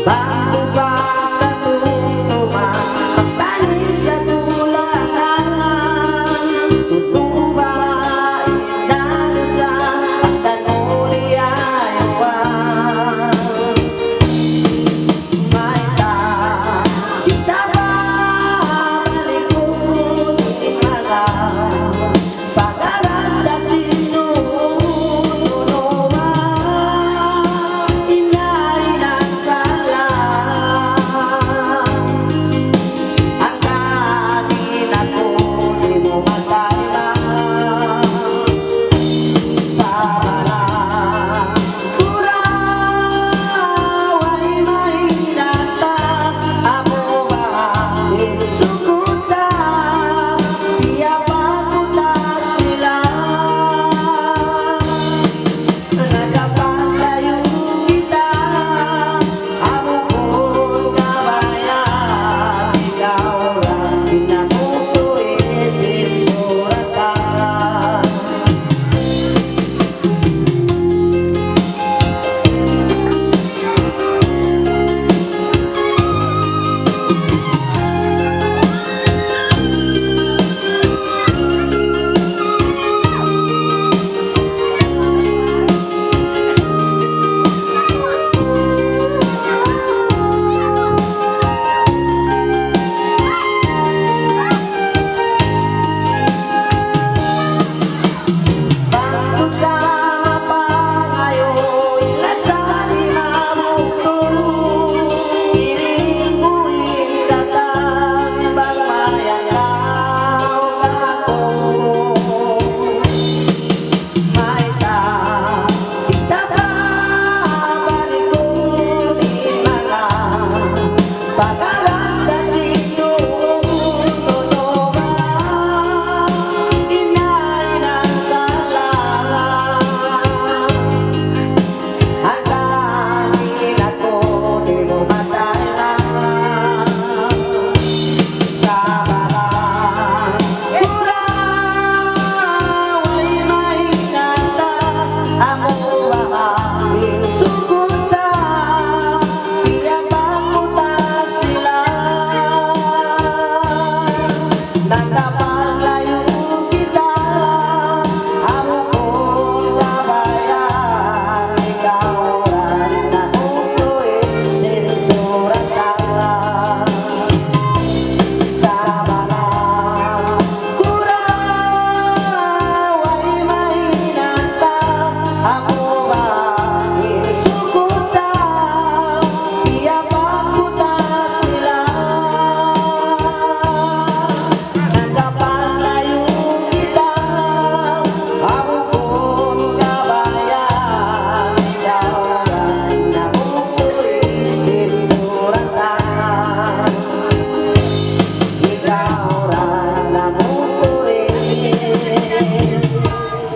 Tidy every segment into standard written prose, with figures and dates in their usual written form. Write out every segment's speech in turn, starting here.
Bago ba katutuma magtanis sa tulangan, tutuba inanusa at tanuli ayawan. May kita ba malikot imala pagkalanda sino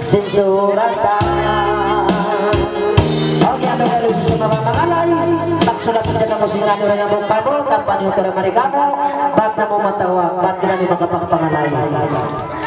sinsuratan. Okay, ano ka rin sa mga pangalay? Magsulat-sulat na mo sila nyo ng mong pano, kampanya ko na marigamo, ba't na mo matawa, ba't na mo makapangpangalay.